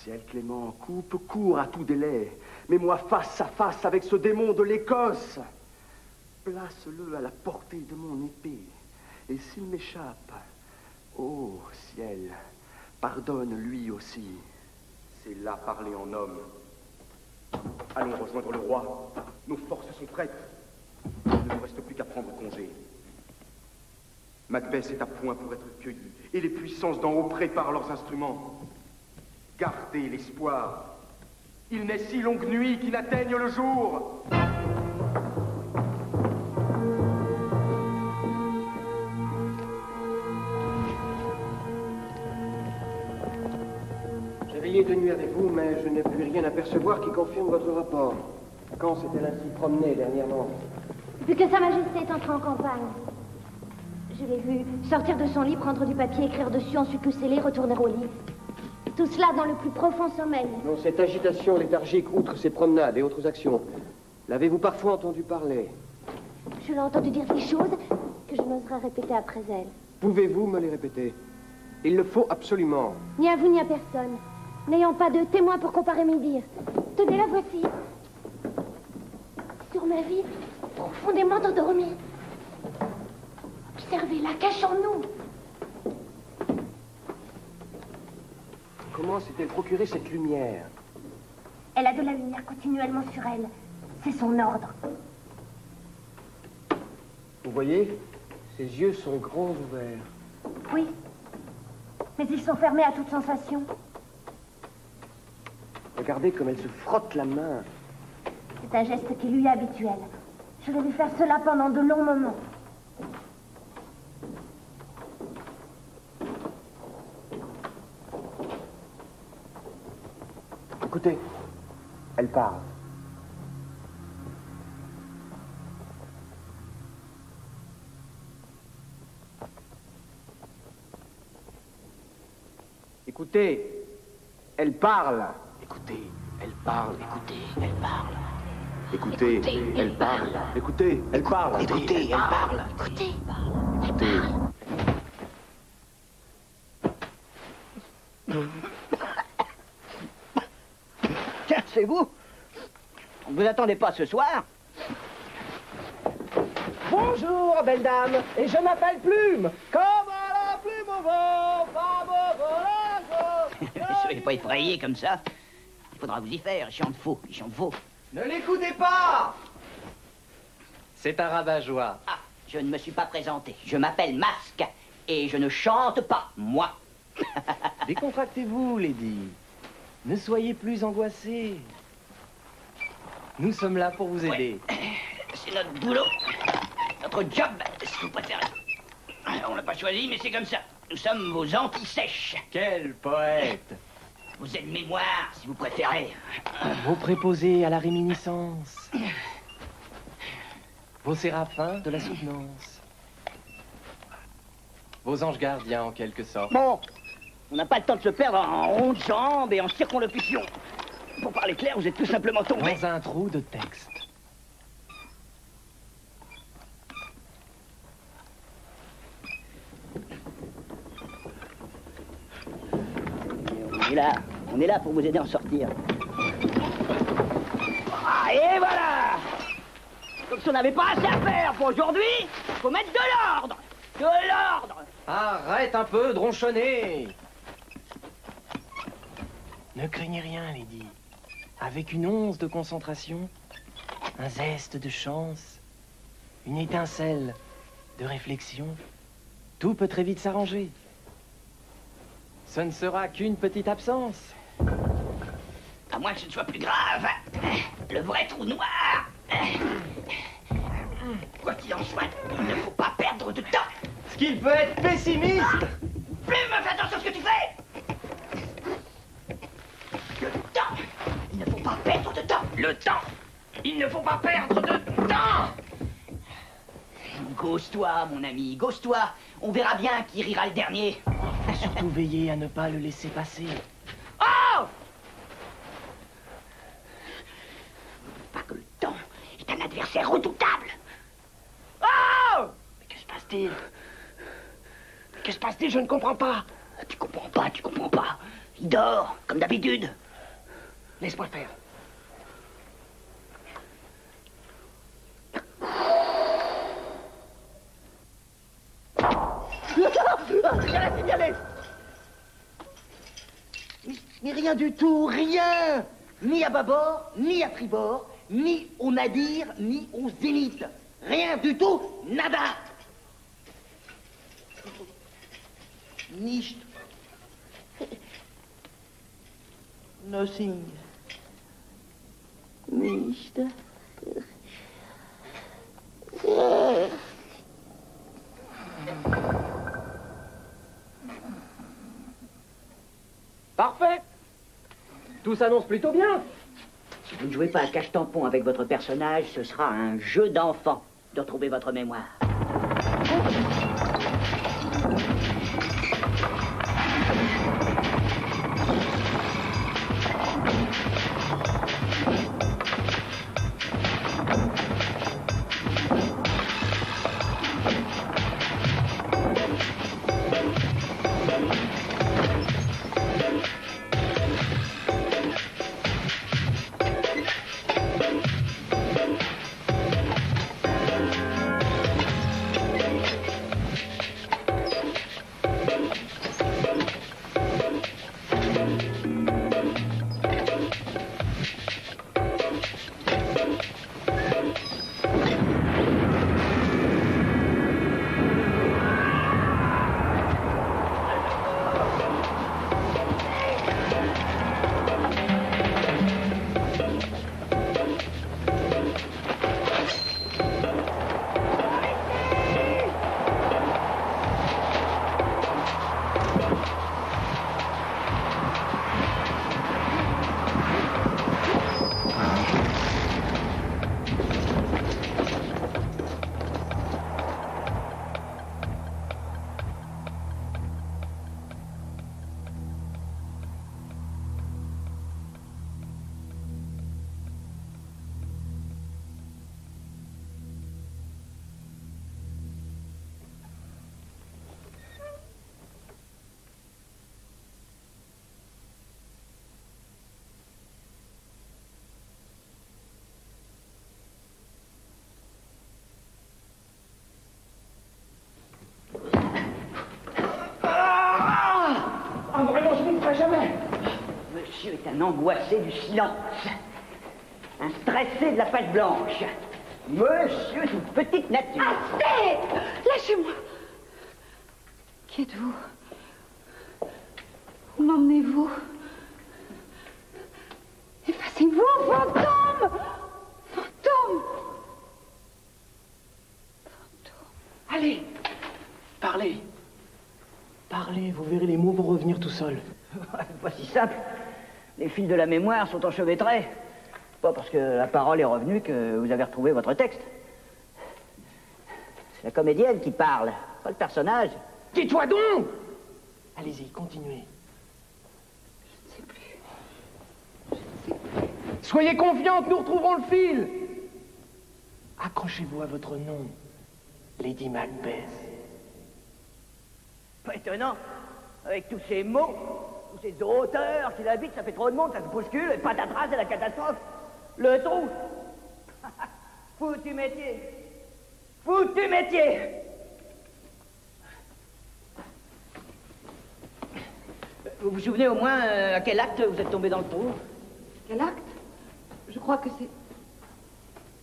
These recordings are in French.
Ciel clément, coupe court à tout délai. Mets-moi face à face avec ce démon de l'Écosse. Place-le à la portée de mon épée. Et s'il m'échappe, ô ciel, pardonne lui aussi. C'est là parler en homme. Allons rejoindre le roi. Nos forces sont prêtes. Il ne nous reste plus qu'à prendre congé. Macbeth est à point pour être cueilli, et les puissances d'en haut préparent leurs instruments. Gardez l'espoir. Il n'est si longue nuit qui n'atteigne le jour. J'ai veillé de nuit avec vous, mais je n'ai pu rien apercevoir qui confirme votre rapport. Quand s'est-elle ainsi promenée dernièrement? Depuis que Sa Majesté est entrée en campagne. Je l'ai vu sortir de son lit, prendre du papier, écrire dessus, ensuite le sceller, retourner au lit. Tout cela dans le plus profond sommeil. Non, cette agitation léthargique, outre ses promenades et autres actions, l'avez-vous parfois entendu parler? Je l'ai entendu dire des choses que je n'oserais répéter après elle. Pouvez-vous me les répéter? Il le faut absolument. Ni à vous ni à personne. N'ayant pas de témoins pour comparer mes dires. Tenez, la voici. Sur ma vie, profondément endormie. Observez-la, cachons-nous. Comment s'est-elle procurée cette lumière? Elle a de la lumière continuellement sur elle. C'est son ordre. Vous voyez, ses yeux sont grands ouverts. Oui, mais ils sont fermés à toute sensation. Regardez comme elle se frotte la main. C'est un geste qui lui est habituel. Je l'ai vu faire cela pendant de longs moments. Écoutez, elle parle. Écoutez, elle parle. Écoutez, elle parle. Écoutez, elle parle. Écoutez, elle parle. Écoutez, elle parle. Écoutez, elle parle. Écoutez. Écoutez. Tiens, c'est vous? On ne vous attendez pas ce soir? Bonjour, belle dame, et je m'appelle Plume. Comme à la plume au vent, femme au volage. Ne soyez pas effrayés comme ça. Il faudra vous y faire, il chante faux, il chante faux. Ne l'écoutez pas. C'est un rabat-joie. Ah, je ne me suis pas présenté. Je m'appelle Masque, et je ne chante pas, moi. Décontractez-vous, Lady. Ne soyez plus angoissée. Nous sommes là pour vous aider. Ouais. C'est notre boulot, notre job, si vous préférez. On l'a pas choisi, mais c'est comme ça. Nous sommes vos anti-sèches. Quel poète! Vos aides-mémoire, si vous préférez. Vos préposés à la réminiscence. Vos séraphins de la soutenance. Vos anges gardiens, en quelque sorte. Bon, on n'a pas le temps de se perdre en ronde de jambes et en circonlocution. Pour parler clair, vous êtes tout simplement tombés. Dans un trou de texte. On est là pour vous aider à en sortir. Ah, et voilà! Comme si on n'avait pas assez à faire pour aujourd'hui, faut mettre de l'ordre! De l'ordre! Arrête un peu de ronchonner! Ne craignez rien, Lady. Avec une once de concentration, un zeste de chance, une étincelle de réflexion, tout peut très vite s'arranger. Ce ne sera qu'une petite absence. À moins que ce ne soit plus grave. Le vrai trou noir. Quoi qu'il en soit, il ne faut pas perdre de temps. Ce qu'il peut être pessimiste. Plume, fais attention à ce que tu fais. Le temps. Il ne faut pas perdre de temps. Le temps. Il ne faut pas perdre de temps. Gausse-toi, mon ami, gausse-toi. On verra bien qui rira le dernier. Surtout veillez à ne pas le laisser passer. Oh! Pas que le temps est un adversaire redoutable. Oh! Mais que se passe-t-il? Que se passe-t-il? Je ne comprends pas. Tu comprends pas, tu comprends pas. Il dort, comme d'habitude. Laisse-moi le faire. Je l'ai signalé. Mais rien du tout, rien. Ni à bâbord, ni à tribord, ni au nadir, ni au zénith. Rien du tout, nada. Nicht. Nothing. Nicht. Parfait. Tout s'annonce plutôt bien. Si vous ne jouez pas à cache-tampon avec votre personnage, ce sera un jeu d'enfant de retrouver votre mémoire. Jamais. Monsieur est un angoissé du silence. Un stressé de la page blanche. Monsieur est une petite nature. Assez! Lâchez-moi. Qui êtes-vous? Où m'emmenez-vous? Effacez-vous, fantôme! Fantôme! Fantôme. Allez, parlez. Parlez, vous verrez, les mots vont revenir tout seuls. Pas si simple. Les fils de la mémoire sont enchevêtrés. Pas parce que la parole est revenue que vous avez retrouvé votre texte. C'est la comédienne qui parle, pas le personnage. Tais-toi donc! Allez-y, continuez. Je ne sais plus. Soyez confiante, nous retrouverons le fil. Accrochez-vous à votre nom, Lady Macbeth. Pas étonnant. Avec tous ces mots, tous ces auteurs qui l'habitent, ça fait trop de monde, ça se bouscule, et patatras, c'est la catastrophe. Le trou. Foutu métier. Foutu métier. Vous vous souvenez au moins à quel acte vous êtes tombé dans le trou? Quel acte? Je crois que c'est...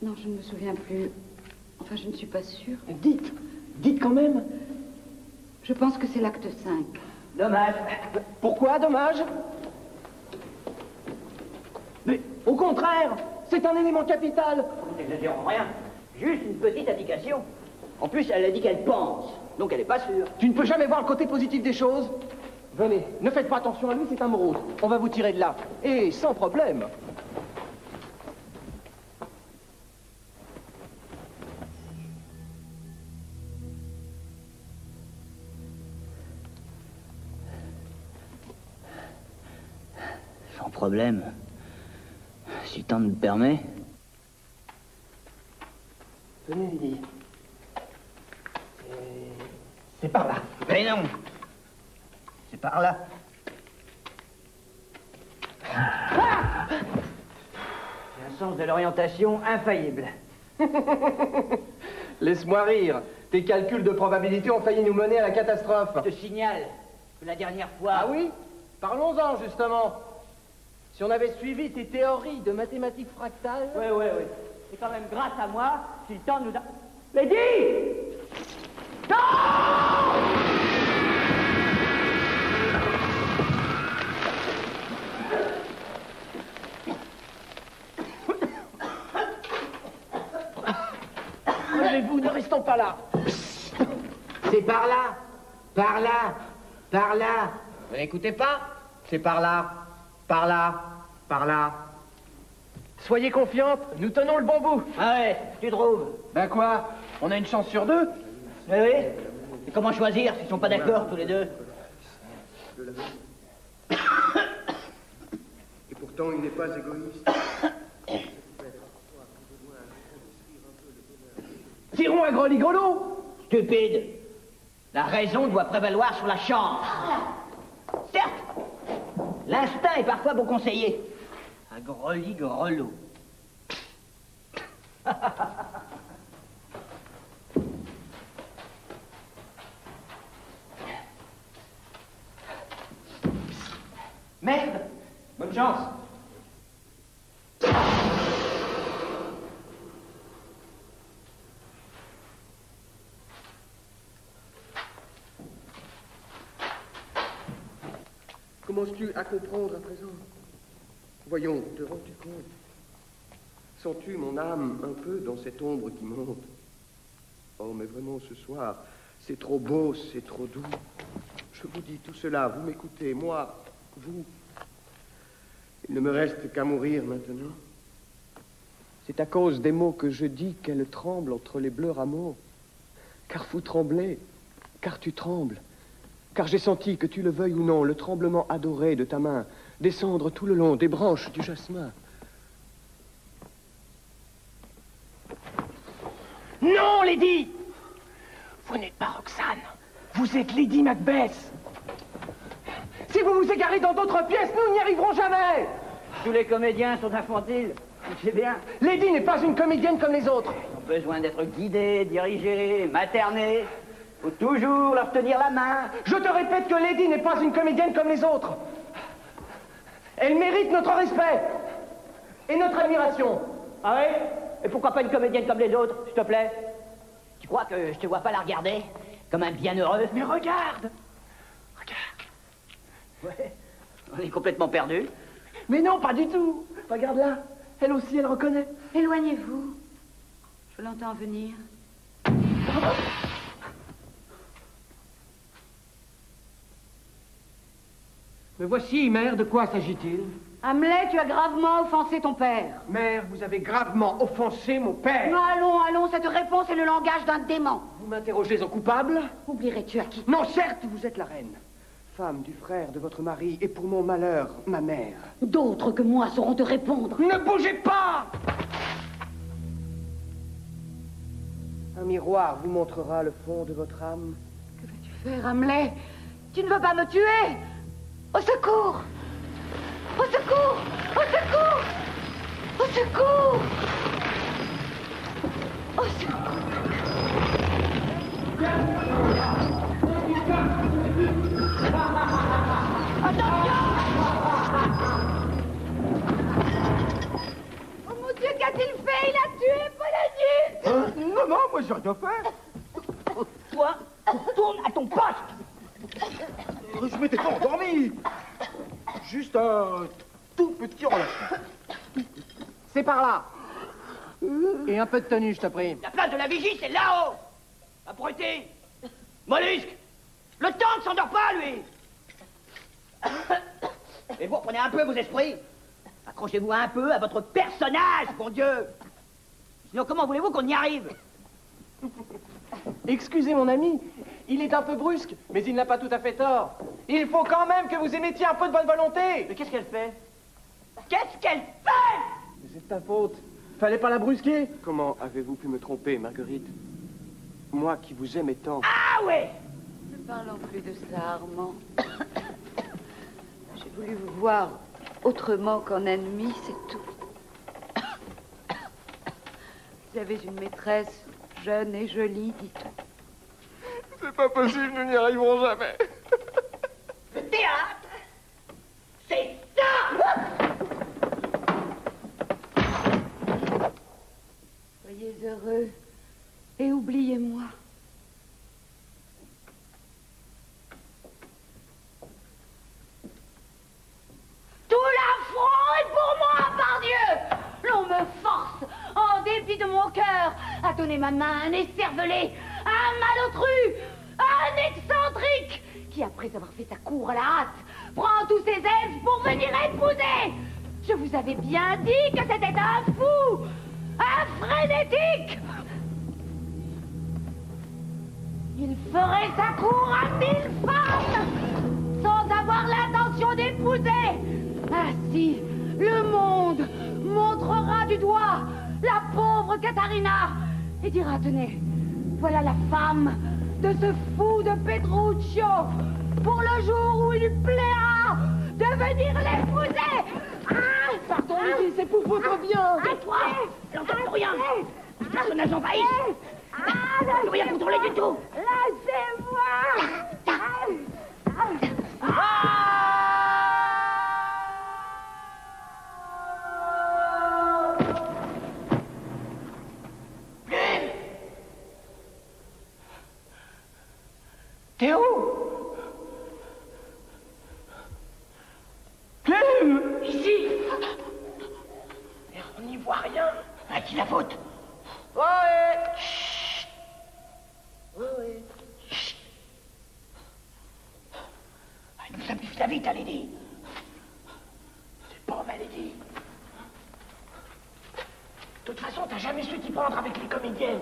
Non, je ne me souviens plus. Enfin, je ne suis pas sûre. Dites quand même. Je pense que c'est l'acte 5. Dommage. Pourquoi dommage? Mais au contraire, c'est un élément capital. Nous n'exagérons rien. Juste une petite indication. En plus, elle a dit qu'elle pense. Donc elle n'est pas sûre. Tu ne peux jamais voir le côté positif des choses. Venez, ne faites pas attention à lui, c'est un morose. On va vous tirer de là. Et sans problème. Sans problème. Si le temps me le permet. Tenez, Lydie. C'est par là. Mais non. C'est par là. sens de l'orientation infaillible. Laisse-moi rire. Tes calculs de probabilité ont failli nous mener à la catastrophe. Je te signale que la dernière fois... Ah oui? Parlons-en, justement. Si on avait suivi tes théories de mathématiques fractales... Oui. C'est quand même grâce à moi si le temps nous a... Lady! Non! Levez-vous, ne restons pas là. C'est par là. Par là. Par là. Vous n'écoutez pas? C'est par là. Par là. Par là. Soyez confiante, nous tenons le bon bout. Ah ouais, tu trouves? Ben quoi? On a une chance sur deux. Oui. Et comment choisir s'ils sont pas d'accord tous les deux? Et pourtant, il n'est pas égoïste. Tirons un gros ligolo. Stupide. La raison doit prévaloir sur la chance. Certes, l'instinct est parfois bon conseiller. Un grelot. Merde. Bonne chance. Commences-tu à comprendre à présent? Voyons, te rends-tu compte? Sens-tu mon âme un peu dans cette ombre qui monte? Oh, mais vraiment, ce soir, c'est trop beau, c'est trop doux. Je vous dis tout cela, vous m'écoutez, moi, vous. Il ne me reste qu'à mourir maintenant. C'est à cause des mots que je dis qu'elle tremble entre les bleus rameaux. Car vous tremblez, car tu trembles. Car j'ai senti, que tu le veuilles ou non, le tremblement adoré de ta main descendre tout le long des branches du jasmin. Non, Lady! Vous n'êtes pas Roxane. Vous êtes Lady Macbeth. Si vous vous égarez dans d'autres pièces, nous n'y arriverons jamais. Tous les comédiens sont infantiles. C'est bien. Lady n'est pas une comédienne comme les autres. Ils ont besoin d'être guidés, dirigés, maternés. Faut toujours leur tenir la main. Je te répète que Lady n'est pas une comédienne comme les autres. Elle mérite notre respect et notre admiration. Ah oui? Et pourquoi pas une comédienne comme les autres, s'il te plaît? Tu crois que je te vois pas la regarder comme un bienheureux? Mais regarde! Ouais, on est complètement perdus. Mais non, pas du tout. Regarde là, elle aussi, elle reconnaît. Éloignez-vous. Je l'entends venir. Me voici, mère, de quoi s'agit-il? Hamlet, tu as gravement offensé ton père. Mère, vous avez gravement offensé mon père. Non, allons, cette réponse est le langage d'un dément. Vous m'interrogez en coupable? Oublierais-tu à qui? Non, certes, vous êtes la reine. Femme du frère de votre mari et pour mon malheur, ma mère. D'autres que moi sauront te répondre. Ne bougez pas! Un miroir vous montrera le fond de votre âme. Que vas-tu faire, Hamlet? Tu ne veux pas me tuer? Au secours! Au secours! Au secours! Au secours! Au secours! Attention! Oh mon Dieu, qu'a-t-il fait? Il a tué Paladine! Non, moi j'ai rien fait. Toi, tourne à ton poste! Je m'étais pas endormi. Juste un tout petit relâchement. C'est par là. Et un peu de tenue, je te prie. La place de la vigie, c'est là-haut! Abruti! Mollusque! Le temps ne s'endort pas, lui! Et vous reprenez un peu vos esprits. Accrochez-vous un peu à votre personnage, bon Dieu! Sinon, comment voulez-vous qu'on y arrive? Excusez mon ami, il est un peu brusque, mais il n'a pas tout à fait tort. Il faut quand même que vous émettiez un peu de bonne volonté. Mais qu'est-ce qu'elle fait? Qu'est-ce qu'elle fait? C'est ta faute. Fallait pas la brusquer. Comment avez-vous pu me tromper, Marguerite? Moi qui vous aimais tant. Ah ouais! Ne parlons plus de ça, Armand. J'ai voulu vous voir autrement qu'en ennemi, c'est tout. J'avais une maîtresse, jeune et jolie, dit-on. C'est pas possible, nous n'y arriverons jamais. Le théâtre, c'est ça! Soyez heureux et oubliez-moi. Tout l'affront est pour moi, par Dieu! L'on me force, en dépit de mon cœur, à donner ma main à un écervelé, à un malotru, à un excentrique, qui, après avoir fait sa cour à la hâte, prend tous ses ailes pour venir épouser. Je vous avais bien dit que c'était un fou, un frénétique. Il ferait sa cour à 1000 femmes, sans avoir l'intention d'épouser. Ainsi, le monde montrera du doigt la pauvre Katharina et dira, tenez, voilà la femme de ce fou de Petruccio, pour le jour où il lui plaira de venir l'épouser. Pardon, Lydie, c'est pour votre bien. À toi, elle n'entend plus rien. Le personnage envahit. Elle n'a plus rien contrôler du tout. Laissez-moi. T'es où? Plume! Ici. Mais on n'y voit rien. À qui la faute? Ouais. Chut. Ouais. Chut. Il nous simplifie la vie, ta Lady. C'est pas ma Lady. De toute façon, t'as jamais su t'y prendre avec les comédiennes.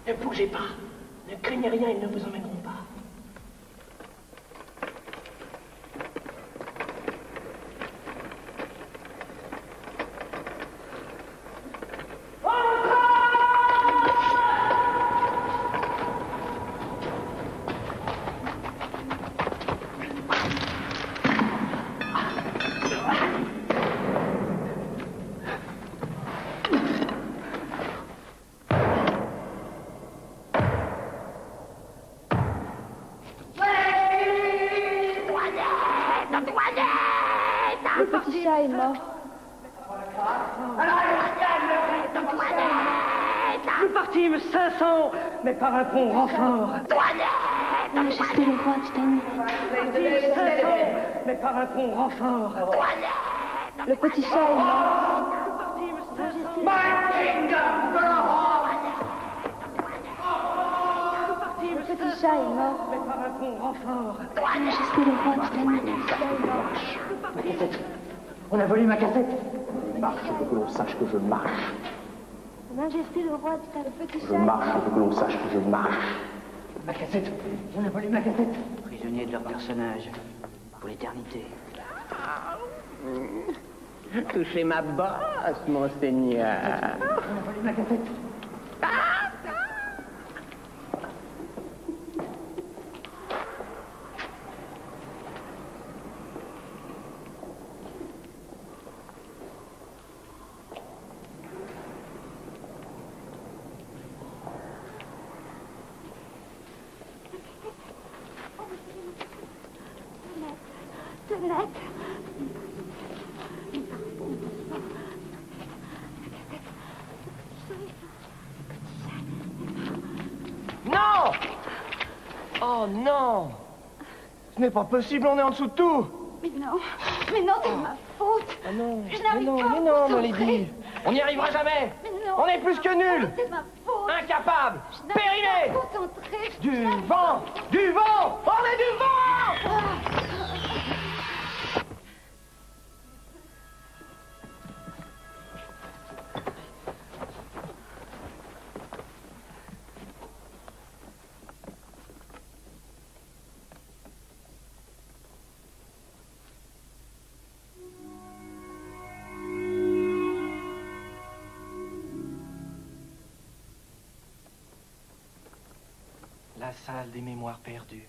Ne bougez pas. Ne craignez rien, ils ne vous emmèneront pas. Le petit chat est mort. Nous partîmes 500, mais par un pont renfort. Majesté le roi Stanley. Nous partîmes 500, mais par un pont renfort. Le petit chat est mort. Nous partîmes 500. Le petit chat est mort. Mais par un pont renfort. Majesté le roi Stanley. On a volé ma cassette. Je marche, je veux que l'on sache que je marche. Majesté le roi Stanley. Le petit Je chat. marche, je veux que l'on sache que je marche. Ma cassette. On a volé ma cassette. Prisonniers de leur personnage, pour l'éternité. Touchez ma bosse, monseigneur. On a volé ma cassette. Non! Oh non! Ce n'est pas possible, on est en dessous de tout! Mais non, c'est de ma faute. Ah non, Je mais n'arrive non, pas à mais me non, concentrer. Milady! On n'y arrivera jamais! Mais non, On est plus que nuls! c'est ma faute. Incapables! Je n'arrive Périmés! pas à me concentrer. Du vent! Du vent! On est du vent! la salle des mémoires perdues.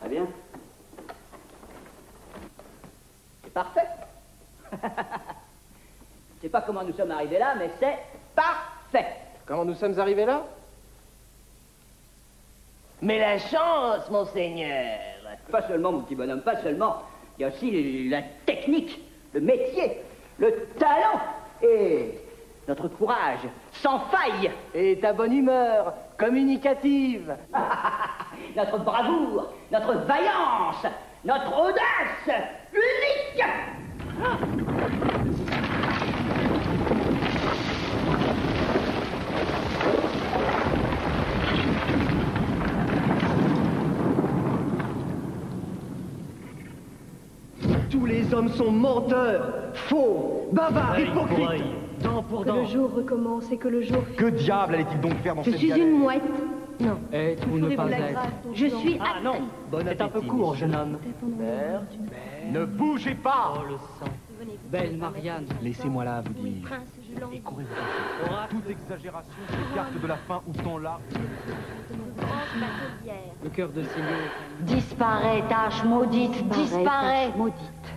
Bien. C'est parfait. Je sais pas comment nous sommes arrivés là, mais c'est parfait. Comment nous sommes arrivés là? Mais la chance, monseigneur. Pas seulement, mon petit bonhomme, pas seulement. Il y a aussi la technique, le métier, le talent et notre courage sans faille. Et ta bonne humeur communicative. Notre bravoure, notre vaillance, notre audace unique. Tous les hommes sont menteurs, faux, bavards, hypocrites. Dent pour Que dent. le jour recommence et que le jour finisse. Que diable allait-il donc faire dans Je cette suis galère? une mouette. Non. Être ou ne pas être. Je suis Ah non, c'est un peu court, jeune homme. Ne bougez pas! Oh, le sang. Belle Marianne. Laissez-moi là, vous dire. Prince, je l'envie. Et courez vous cacher. Toute exagération s'écarte de la fin ou tant là. Le cœur de Céline. Disparais, tâche maudite, disparais. Maudite.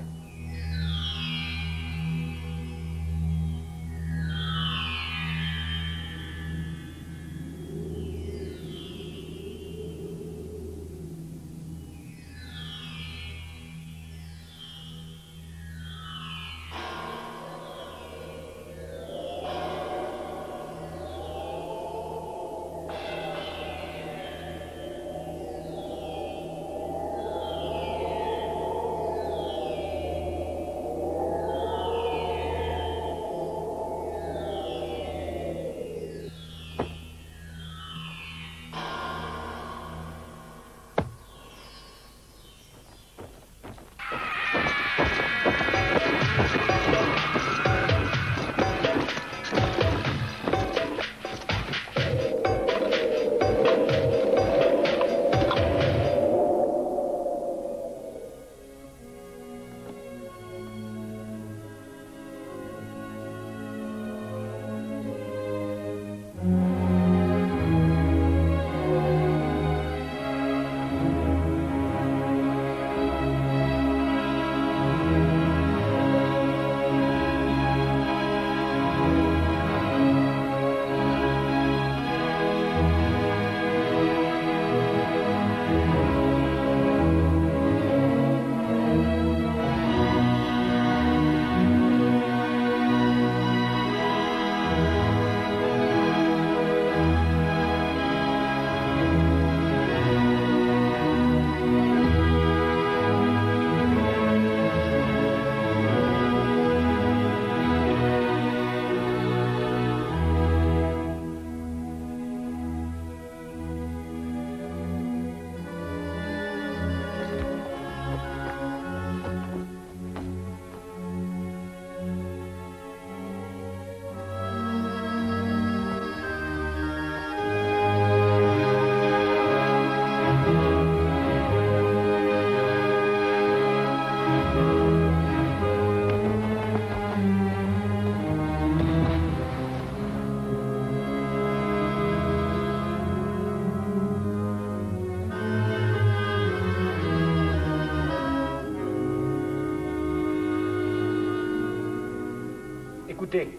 Écoutez,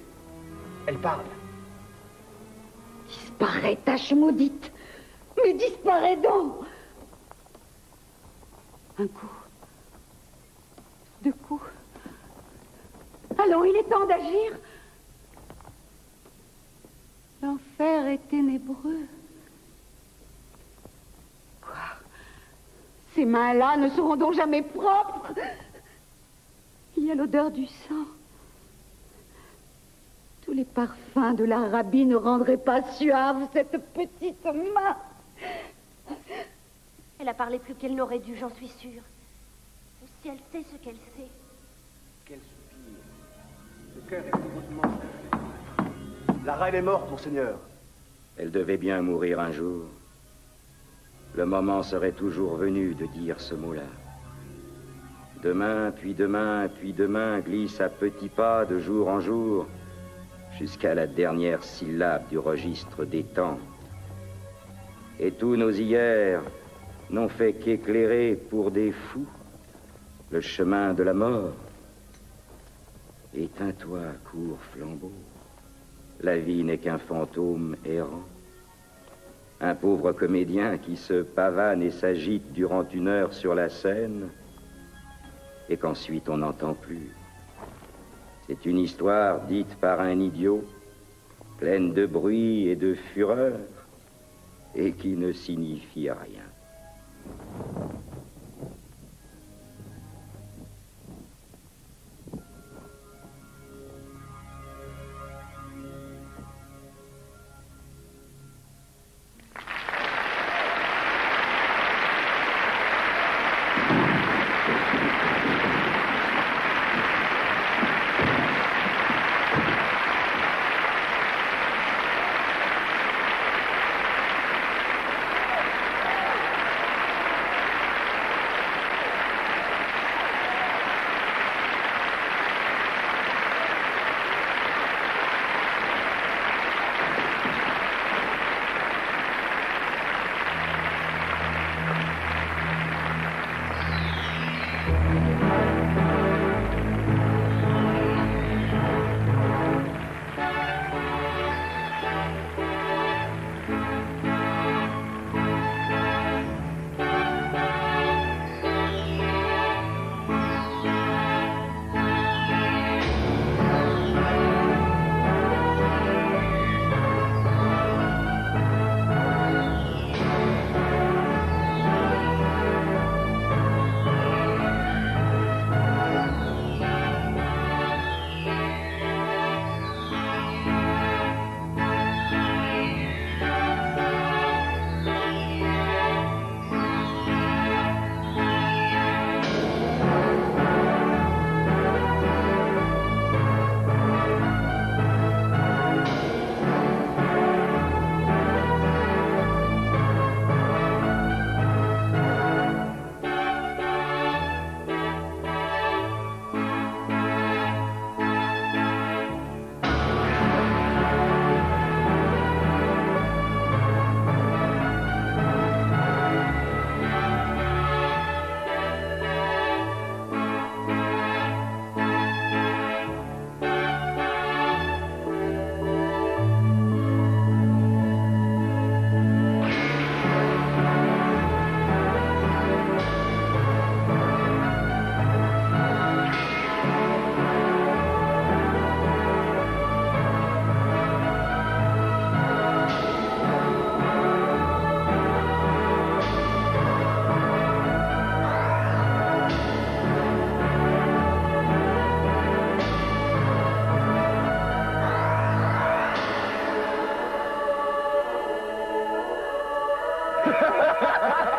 elle parle. Disparais, tâche maudite. Mais disparais donc. Un coup. Deux coups. Allons, il est temps d'agir. L'enfer est ténébreux. Quoi? Ces mains-là ne seront donc jamais propres. Il y a l'odeur du sang. Tous les parfums de l'Arabie ne rendraient pas suave cette petite main. Elle a parlé plus qu'elle n'aurait dû, j'en suis sûre. Si elle sait ce qu'elle sait. Quel soupir. Le cœur est heureusement. La reine est morte, monseigneur. Elle devait bien mourir un jour. Le moment serait toujours venu de dire ce mot-là. Demain, puis demain, puis demain glisse à petits pas de jour en jour jusqu'à la dernière syllabe du registre des temps. Et tous nos hier n'ont fait qu'éclairer pour des fous le chemin de la mort. Éteins-toi, court flambeau. La vie n'est qu'un fantôme errant. Un pauvre comédien qui se pavane et s'agite durant 1 heure sur la scène et qu'ensuite on n'entend plus. C'est une histoire dite par un idiot, pleine de bruit et de fureur, et qui ne signifie rien. Ha ha ha ha!